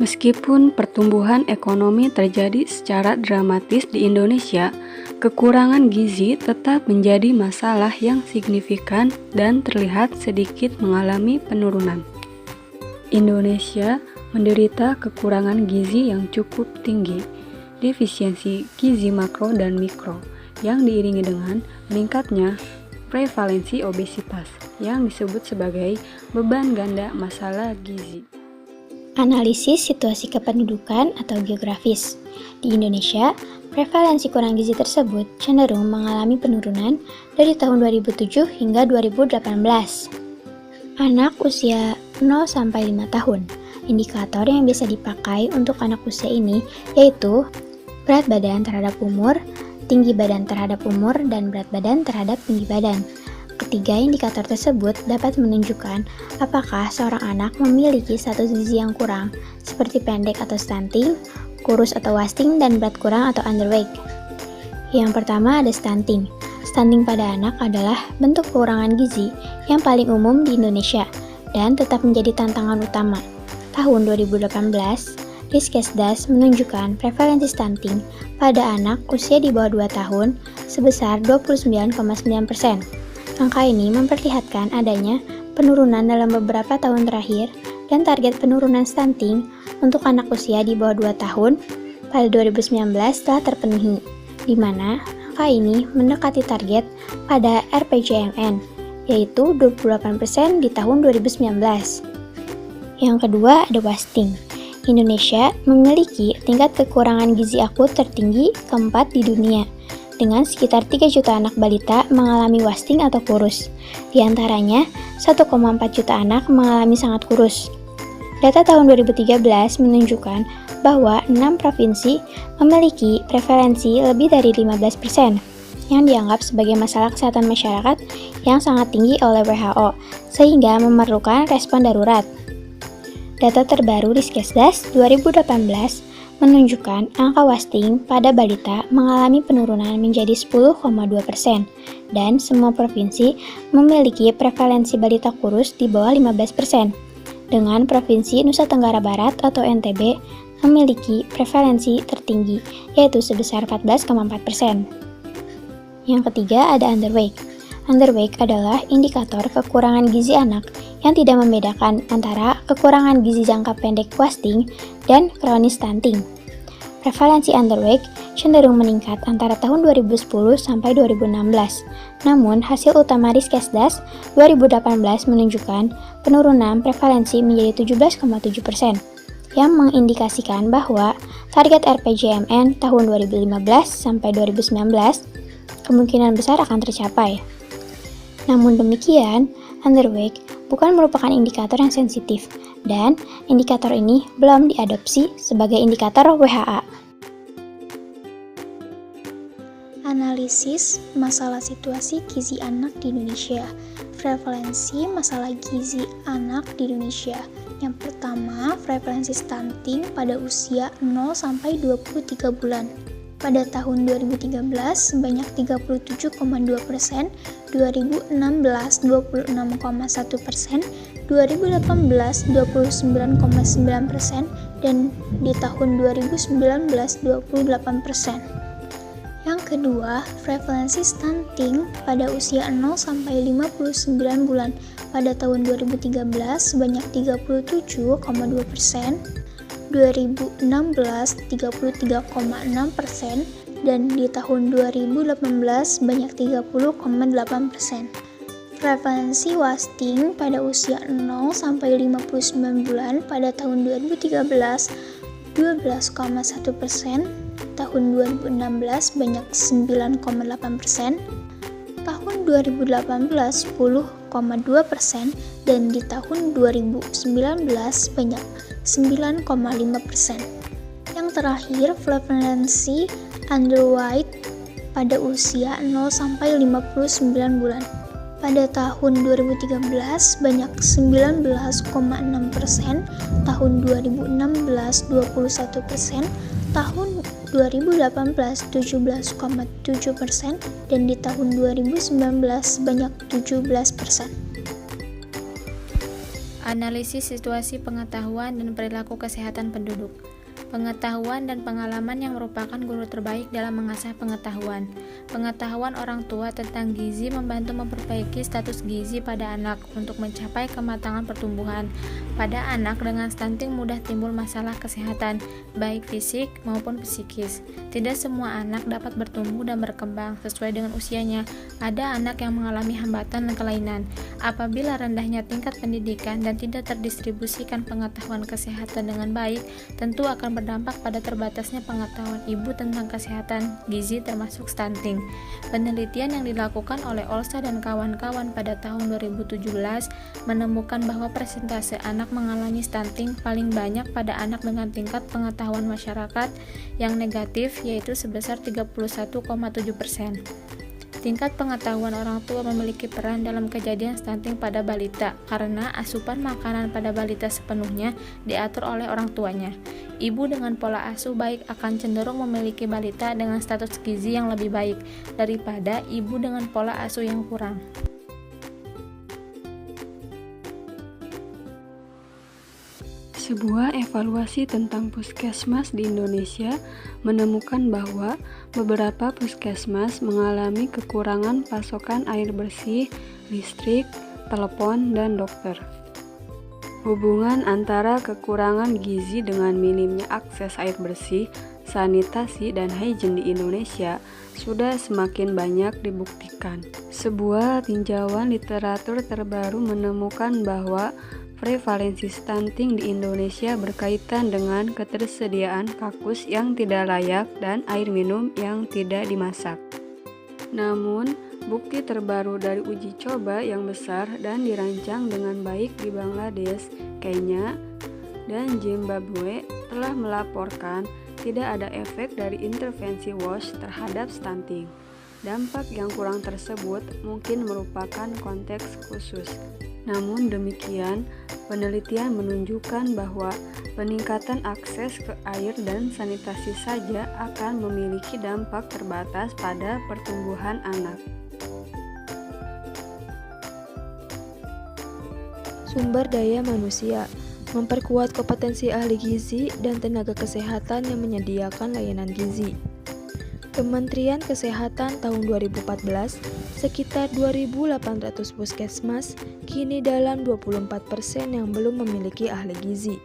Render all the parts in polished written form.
Meskipun pertumbuhan ekonomi terjadi secara dramatis di Indonesia, kekurangan gizi tetap menjadi masalah yang signifikan dan terlihat sedikit mengalami penurunan. Indonesia menderita kekurangan gizi yang cukup tinggi, defisiensi gizi makro dan mikro, yang diiringi dengan meningkatnya prevalensi obesitas, yang disebut sebagai beban ganda masalah gizi. Analisis situasi kependudukan atau geografis. Di Indonesia, prevalensi kurang gizi tersebut cenderung mengalami penurunan dari tahun 2007 hingga 2018. Anak usia 0-5 tahun. Indikator yang biasa dipakai untuk anak usia ini yaitu berat badan terhadap umur, tinggi badan terhadap umur, dan berat badan terhadap tinggi badan. Ketiga indikator tersebut dapat menunjukkan apakah seorang anak memiliki status gizi yang kurang, seperti pendek atau stunting, kurus atau wasting, dan berat kurang atau underweight. Yang pertama ada stunting. Stunting pada anak adalah bentuk kekurangan gizi yang paling umum di Indonesia dan tetap menjadi tantangan utama. Tahun 2018, Riskesdas menunjukkan prevalensi stunting pada anak usia di bawah 2 tahun sebesar 29,9%. Angka ini memperlihatkan adanya penurunan dalam beberapa tahun terakhir dan target penurunan stunting untuk anak usia di bawah 2 tahun pada 2019 telah terpenuhi, di mana angka ini mendekati target pada RPJMN, yaitu 28% di tahun 2019. Yang kedua ada wasting. Indonesia memiliki tingkat kekurangan gizi akut tertinggi keempat di dunia, dengan sekitar 3 juta anak balita mengalami wasting atau kurus. Di antaranya, 1,4 juta anak mengalami sangat kurus. Data tahun 2013 menunjukkan bahwa 6 provinsi memiliki prevalensi lebih dari 15%, yang dianggap sebagai masalah kesehatan masyarakat yang sangat tinggi oleh WHO, sehingga memerlukan respon darurat. Data terbaru Riskesdas 2018 menunjukkan angka wasting pada balita mengalami penurunan menjadi 10,2% dan semua provinsi memiliki prevalensi balita kurus di bawah 15%, dengan Provinsi Nusa Tenggara Barat atau NTB memiliki prevalensi tertinggi yaitu sebesar 14,4%. Yang ketiga ada underweight. Underweight adalah indikator kekurangan gizi anak yang tidak membedakan antara kekurangan gizi jangka pendek wasting dan kronis stunting. Prevalensi underweight cenderung meningkat antara tahun 2010 sampai 2016. Namun, hasil utama Riskesdas 2018 menunjukkan penurunan prevalensi menjadi 17,7%, yang mengindikasikan bahwa target RPJMN tahun 2015 sampai 2019 kemungkinan besar akan tercapai. Namun demikian, underweight bukan merupakan indikator yang sensitif, dan indikator ini belum diadopsi sebagai indikator WHA. Analisis masalah situasi gizi anak di Indonesia. Prevalensi masalah gizi anak di Indonesia. Yang pertama, prevalensi stunting pada usia 0-23 bulan. Pada tahun 2013 sebanyak 37,2%, 2016 26,1%, 2018 29,9%, dan di tahun 2019 28%. Yang kedua, prevalensi stunting pada usia 0-59 bulan. Pada tahun 2013 sebanyak 37,2%, 2016 33,6%, dan di tahun 2018 banyak 30,8%. Prevalensi wasting pada usia 0-59 bulan pada tahun 2013 12,1%, tahun 2016 banyak 9,8%, tahun 2018 10,2%, dan di tahun 2019 banyak 9,5%. Yang terakhir, prevalensi underweight pada usia 0-59 bulan. Pada tahun 2013 banyak 19,6%, tahun 2016 21%, tahun 2018 17,7%, dan di tahun 2019 banyak 17%. Analisis situasi pengetahuan dan perilaku kesehatan penduduk. Pengetahuan dan pengalaman yang merupakan guru terbaik dalam mengasah pengetahuan. Pengetahuan orang tua tentang gizi membantu memperbaiki status gizi pada anak untuk mencapai kematangan pertumbuhan. Pada anak dengan stunting mudah timbul masalah kesehatan, baik fisik maupun psikis. Tidak semua anak dapat bertumbuh dan berkembang sesuai dengan usianya. Ada anak yang mengalami hambatan dan kelainan. Apabila rendahnya tingkat pendidikan dan tidak terdistribusikan pengetahuan kesehatan dengan baik, tentu akan berdampak pada terbatasnya pengetahuan ibu tentang kesehatan gizi termasuk stunting. Penelitian yang dilakukan oleh Olsa dan kawan-kawan pada tahun 2017 menemukan bahwa persentase anak mengalami stunting paling banyak pada anak dengan tingkat pengetahuan masyarakat yang negatif, yaitu sebesar 31,7%. Tingkat pengetahuan orang tua memiliki peran dalam kejadian stunting pada balita karena asupan makanan pada balita sepenuhnya diatur oleh orang tuanya. Ibu dengan pola asuh baik akan cenderung memiliki balita dengan status gizi yang lebih baik daripada ibu dengan pola asuh yang kurang. Sebuah evaluasi tentang puskesmas di Indonesia menemukan bahwa beberapa puskesmas mengalami kekurangan pasokan air bersih, listrik, telepon, dan dokter. Hubungan antara kekurangan gizi dengan minimnya akses air bersih, sanitasi, dan hygiene di Indonesia sudah semakin banyak dibuktikan. Sebuah tinjauan literatur terbaru menemukan bahwa prevalensi stunting di Indonesia berkaitan dengan ketersediaan kakus yang tidak layak dan air minum yang tidak dimasak. Namun, bukti terbaru dari uji coba yang besar dan dirancang dengan baik di Bangladesh, Kenya, dan Zimbabwe telah melaporkan tidak ada efek dari intervensi WASH terhadap stunting. Dampak yang kurang tersebut mungkin merupakan konteks khusus. Namun demikian, penelitian menunjukkan bahwa peningkatan akses ke air dan sanitasi saja akan memiliki dampak terbatas pada pertumbuhan anak. Sumber daya manusia memperkuat kompetensi ahli gizi dan tenaga kesehatan yang menyediakan layanan gizi. Kementerian Kesehatan tahun 2014, sekitar 2.800 puskesmas kini dalam 24% yang belum memiliki ahli gizi.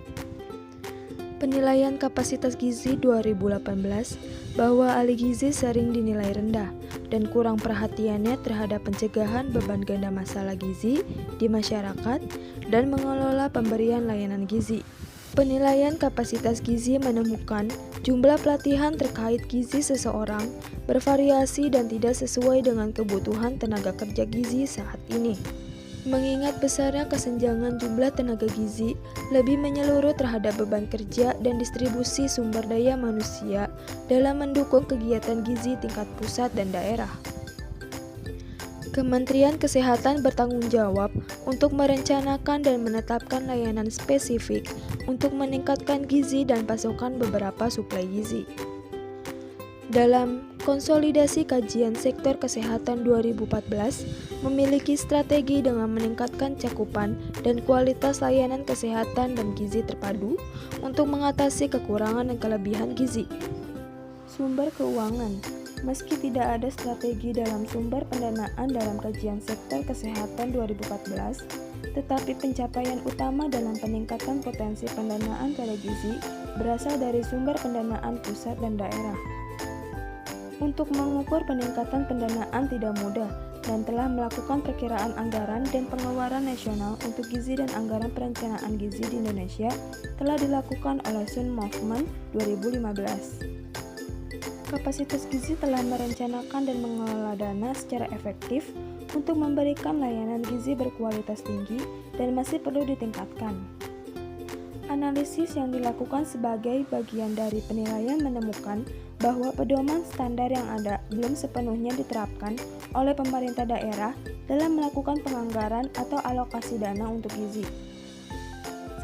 Penilaian kapasitas gizi 2018 bahwa ahli gizi sering dinilai rendah dan kurang perhatiannya terhadap pencegahan beban ganda masalah gizi di masyarakat dan mengelola pemberian layanan gizi. Penilaian kapasitas gizi menemukan jumlah pelatihan terkait gizi seseorang bervariasi dan tidak sesuai dengan kebutuhan tenaga kerja gizi saat ini. Mengingat besarnya kesenjangan jumlah tenaga gizi lebih menyeluruh terhadap beban kerja dan distribusi sumber daya manusia dalam mendukung kegiatan gizi tingkat pusat dan daerah. Kementerian Kesehatan bertanggung jawab untuk merencanakan dan menetapkan layanan spesifik untuk meningkatkan gizi dan pasokan beberapa suplai gizi. Dalam konsolidasi kajian sektor kesehatan 2014, memiliki strategi dengan meningkatkan cakupan dan kualitas layanan kesehatan dan gizi terpadu untuk mengatasi kekurangan dan kelebihan gizi. Sumber keuangan. Meski tidak ada strategi dalam sumber pendanaan dalam kajian sektor kesehatan 2014, tetapi pencapaian utama dalam peningkatan potensi pendanaan pada gizi berasal dari sumber pendanaan pusat dan daerah. Untuk mengukur peningkatan pendanaan tidak mudah dan telah melakukan perkiraan anggaran dan pengeluaran nasional untuk gizi dan anggaran perencanaan gizi di Indonesia telah dilakukan oleh Sun Movement 2015. Kapasitas gizi telah merencanakan dan mengelola dana secara efektif untuk memberikan layanan gizi berkualitas tinggi dan masih perlu ditingkatkan. Analisis yang dilakukan sebagai bagian dari penilaian menemukan bahwa pedoman standar yang ada belum sepenuhnya diterapkan oleh pemerintah daerah dalam melakukan penganggaran atau alokasi dana untuk gizi.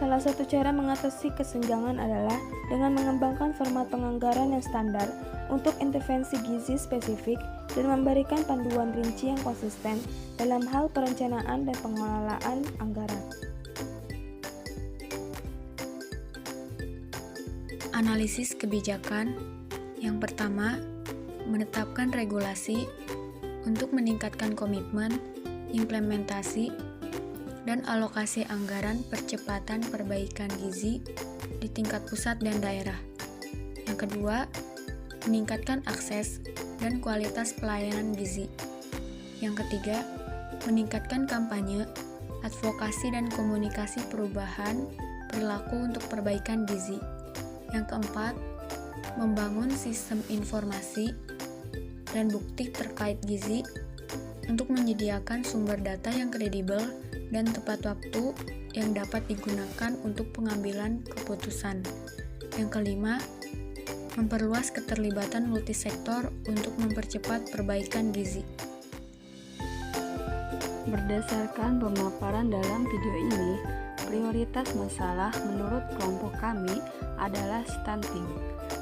Salah satu cara mengatasi kesenjangan adalah dengan mengembangkan format penganggaran yang standar untuk intervensi gizi spesifik dan memberikan panduan rinci yang konsisten dalam hal perencanaan dan pengelolaan anggaran. Analisis kebijakan. Yang pertama, menetapkan regulasi untuk meningkatkan komitmen, implementasi, dan alokasi anggaran percepatan perbaikan gizi di tingkat pusat dan daerah. Yang kedua, meningkatkan akses dan kualitas pelayanan gizi. Yang ketiga, meningkatkan kampanye, advokasi dan komunikasi perubahan perilaku untuk perbaikan gizi. Yang keempat, membangun sistem informasi dan bukti terkait gizi untuk menyediakan sumber data yang kredibel dan tepat waktu yang dapat digunakan untuk pengambilan keputusan. Yang kelima, memperluas keterlibatan multisektor untuk mempercepat perbaikan gizi. Berdasarkan pemaparan dalam video ini, prioritas masalah menurut kelompok kami adalah stunting.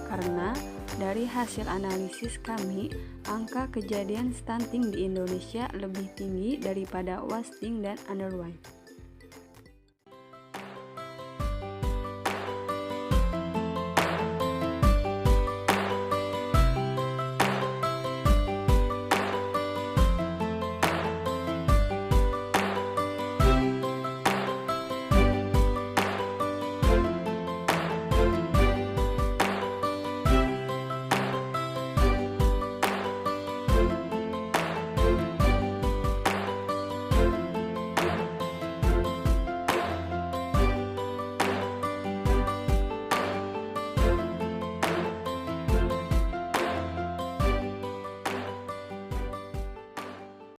Karena dari hasil analisis kami, angka kejadian stunting di Indonesia lebih tinggi daripada wasting dan underweight.